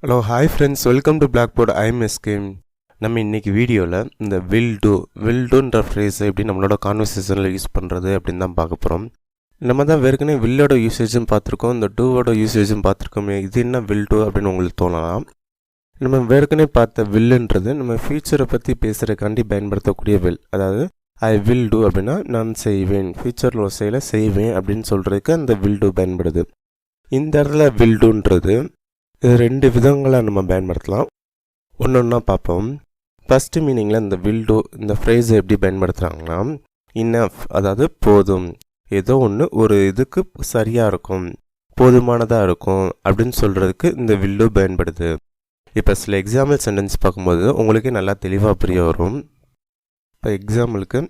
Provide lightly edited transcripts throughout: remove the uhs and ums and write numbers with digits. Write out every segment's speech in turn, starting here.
Hello hi friends, welcome to blackboard. I am SK. நம்ம இன்றைக்கி வீடியோவில் இந்த வில் டூன்ற ஃப்ரேஸை எப்படி நம்மளோட கான்வர்சேஷனில் யூஸ் பண்ணுறது அப்படின்னு தான் பார்க்க போகிறோம். நம்ம தான் ஏற்கனவே வில்லோட யூசேஜும் பார்த்துருக்கோம், இந்த டூவோட யூசேஜும் பார்த்துருக்கோமே. இது என்ன வில் டூ அப்படின்னு உங்களுக்கு தோணலாம். நம்ம ஏற்கனவே பார்த்த வில்லுன்றது நம்ம ஃபியூச்சரை பற்றி பேசுகிறக்காண்டி பயன்படுத்தக்கூடிய வில். அதாவது ஐ வில் டூ அப்படின்னா நான் செய்வேன், ஃபியூச்சரில் ஒரு செயலை செய்வேன் அப்படின்னு சொல்கிறதுக்கு அந்த வில் டூ பயன்படுது. இந்த இடத்துல வில் டூன்றது இது ரெண்டு விதங்களாக நம்ம பயன்படுத்தலாம். ஒன்று ஒன்றா பார்ப்போம். ஃபஸ்ட்டு மீனிங்கில் இந்த வில் டூ இந்த ஃப்ரேஸை எப்படி பயன்படுத்துகிறாங்கன்னா, இனஃப் அதாவது போதும், ஏதோ ஒன்று ஒரு இதுக்கு சரியாக இருக்கும், போதுமானதாக இருக்கும் அப்படின்னு சொல்கிறதுக்கு இந்த வில் டூ பயன்படுது. இப்போ சில எக்ஸாம்பிள் சென்டென்ஸ் பார்க்கும்போது உங்களுக்கே நல்லா தெளிவாக புரிய வரும். இப்போ எக்ஸாம்பிளுக்கு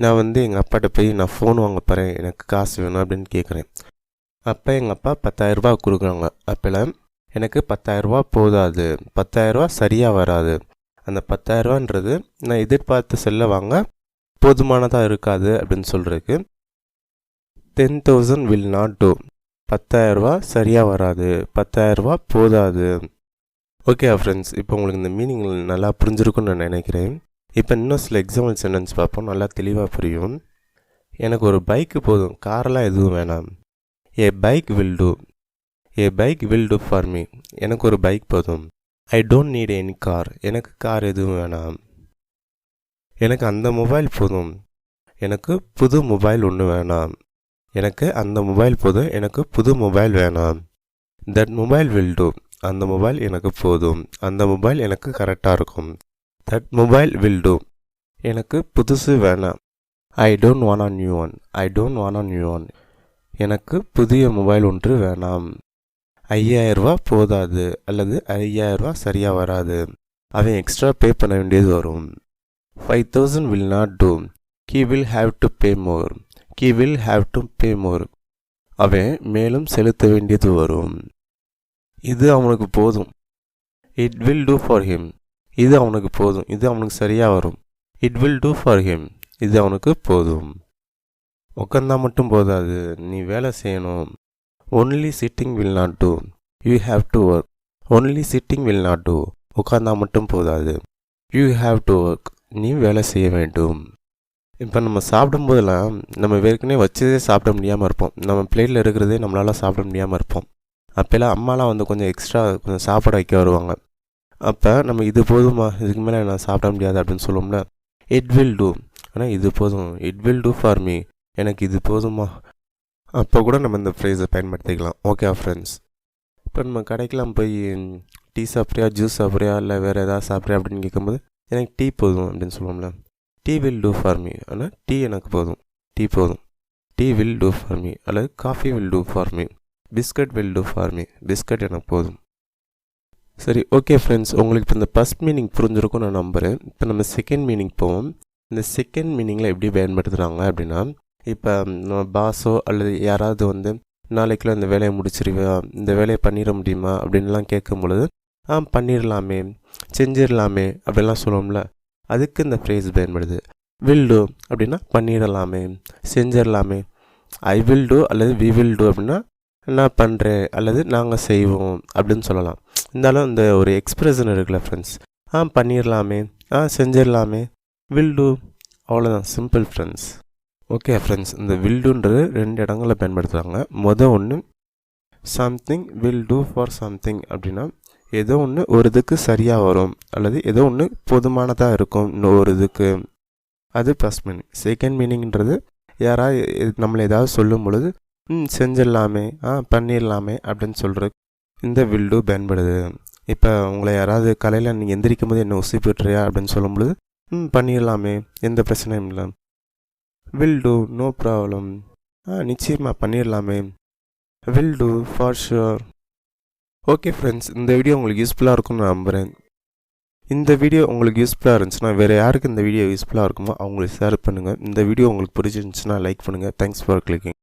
நான் எங்கள் அப்பாட்ட போய் நான் ஃபோன் வாங்க போகிறேன், எனக்கு காசு வேணும் அப்படின்னு கேட்குறேன். அப்போ எங்கள் அப்பா 10,000 ரூபா கொடுக்குறாங்க. அப்போலாம் எனக்கு 10,000 ரூபா போதாது, 10,000 ரூபா சரியாக வராது, அந்த 10,000 ரூபான்றது நான் எதிர்பார்த்து செல்ல வாங்க போதுமானதாக இருக்காது அப்படின்னு சொல்கிறதுக்கு 10,000 வில் நாட் டூ, 10,000 ரூபா சரியாக வராது, 10,000 ரூபா போதாது. ஓகே ஃப்ரெண்ட்ஸ், இப்போ உங்களுக்கு இந்த மீனிங் நல்லா புரிஞ்சிருக்குன்னு நான் நினைக்கிறேன். இப்போ இன்னும் சில எக்ஸாம்பிள் சென்டென்ஸ் பார்ப்போம், நல்லா தெளிவாக புரியும். எனக்கு ஒரு பைக்கு போதும், காரெலாம் எதுவும் வேணாம். A bike will do, a bike will do for me, எனக்கு ஒரு பைக் போதும். I don't need any car, எனக்கு கார் எதுவும் வேணாம். எனக்கு அந்த மொபைல் போதும், எனக்கு புது மொபைல் ஒன்று வேணாம். எனக்கு அந்த மொபைல் போதும், எனக்கு புது மொபைல் வேணாம். தட் மொபைல் வில் டூ, அந்த மொபைல் எனக்கு போதும், அந்த மொபைல் எனக்கு கரெக்டாக இருக்கும். தட் மொபைல் வில் டூ, எனக்கு புதுசு வேணாம். I don't want a new one, I don't want a new one, எனக்கு புதிய மொபைல் ஒன்று வேணாம். 5,000 ரூபா போதாது அல்லது 5,000 ரூபா சரியாக வராது, அவன் எக்ஸ்ட்ரா பே பண்ண வேண்டியது வரும். 5,000 will not do, he will have to pay more, he will have to pay more, அவன் மேலும் செலுத்த வேண்டியது வரும். இது அவனுக்கு போதும். it will do for him, இது அவனுக்கு போதும், இது அவனுக்கு சரியாக வரும். it will do for him, இது அவனுக்கு போதும். உட்காந்தா மட்டும் போதாது, நீ வேலை செய்யணும். only sitting will not do, you have to work. only sitting will not do, உட்காந்தா மட்டும் போதாது, you have to work, நீ வேலை செய்ய வேண்டும். இப்போ நம்ம சாப்பிடும்போதெல்லாம் நம்ம ஏற்கனவே வச்சதே சாப்பிட முடியாமல் இருப்போம், நம்ம பிளேட்டில் இருக்கிறதே நம்மளால் சாப்பிட முடியாமல் இருப்போம். அப்போல்லாம் அம்மாலாம் கொஞ்சம் எக்ஸ்ட்ரா கொஞ்சம் சாப்பிட வைக்க வருவாங்க. அப்போ நம்ம இது போதுமா, இதுக்கு மேலே நான் சாப்பிட முடியாது அப்படின்னு சொல்லுவோம்ல. it will do, ஆனால் இது போதும், it will do for me, எனக்கு இது போதுமா, அப்போ கூட நம்ம இந்த ஃப்ரேஸை பயன்படுத்திக்கலாம். ஓகே ஃப்ரெண்ட்ஸ், இப்போ நம்ம கடைக்கெலாம் போய் டீ சாப்பிட்றியா, ஜூஸ் சாப்பிட்றியா, இல்லை வேறு எதாவது சாப்பிட்றியா அப்படின்னு கேட்கும்போது எனக்கு டீ போதும் அப்படின்னு சொல்லுவோம்ல. Tea will do for me, ஆனால் டீ எனக்கு போதும், டீ போதும். Tea will do for me அல்லது coffee will do for me. Biscuit will do for me, biscuit எனக்கு போதும். சரி, ஓகே ஃப்ரெண்ட்ஸ், உங்களுக்கு இப்போ இந்த ஃபஸ்ட் மீனிங் புரிஞ்சிருக்கும் நான் நம்புகிறேன். இப்போ நம்ம செகண்ட் மீனிங் போவோம். இந்த செகண்ட் மீனிங்கில் எப்படி பயன்படுத்துகிறாங்க அப்படின்னா, இப்போ நம்ம பாஸோ அல்லது யாராவது நாளைக்குள்ள இந்த வேலையை முடிச்சிருவியா, இந்த வேலையை பண்ணிட முடியுமா அப்படின்லாம் கேட்கும் பொழுது பண்ணிடலாமே, செஞ்சிடலாமே அப்படின்லாம் சொல்லுவோம்ல, அதுக்கு இந்த ஃப்ரேஸ் பயன்படுது. வில் டூ அப்படின்னா பண்ணிடலாமே, செஞ்சிடலாமே. ஐ வில் டூ அல்லது வி வில் டூ அப்படின்னா நான் பண்ணுறேன் அல்லது நாங்கள் செய்வோம் அப்படின்னு சொல்லலாம். இருந்தாலும் இந்த ஒரு எக்ஸ்பிரஷன் இருக்குல்ல ஃப்ரெண்ட்ஸ், பண்ணிடலாமே, செஞ்சிடலாமே, வில் டூ, அவ்வளோதான், சிம்பிள் ஃப்ரெண்ட்ஸ். ஓகே ஃப்ரெண்ட்ஸ், இந்த வில் டூன்றது ரெண்டு இடங்களில் பயன்படுத்துகிறாங்க. ஒன்று something will do for something அப்படின்னா ஏதோ ஒன்று ஒரு இதுக்கு சரியாக வரும் அல்லது ஏதோ ஒன்று போதுமானதாக இருக்கும் இன்னொரு இதுக்கு, அது ஃபஸ்ட் மீனிங். செகண்ட் மீனிங்கிறது யாராவது நம்மளை ஏதாவது சொல்லும் பொழுது செஞ்சிடலாமே, பண்ணிடலாமே அப்படின்னு சொல்கிற இந்த வில் டூ பயன்படுது. இப்போ உங்களை யாராவது காலையில் நீங்கள் எந்திரிக்கும் போது என்ன உசி போட்டுறியா அப்படின்னு சொல்லும் பொழுது பண்ணிடலாமே, எந்த பிரச்சனையும் இல்லை, வில் டூ, நோ ப்ராப்ளம், நிச்சயமாக பண்ணிடலாமே, will do for sure. Okay friends, இந்த வீடியோ உங்களுக்கு யூஸ்ஃபுல்லாக இருக்கும்னு நான் நம்புகிறேன். இந்த வீடியோ உங்களுக்கு யூஸ்ஃபுல்லாக இருந்துச்சுன்னா வேறு யாருக்கு இந்த வீடியோ யூஸ்ஃபுல்லாக இருக்குமோ அவங்களுக்கு ஷேர் பண்ணுங்கள். இந்த வீடியோ உங்களுக்கு பிடிச்சிருந்துச்சுன்னா லைக் பண்ணுங்கள். Thanks for clicking.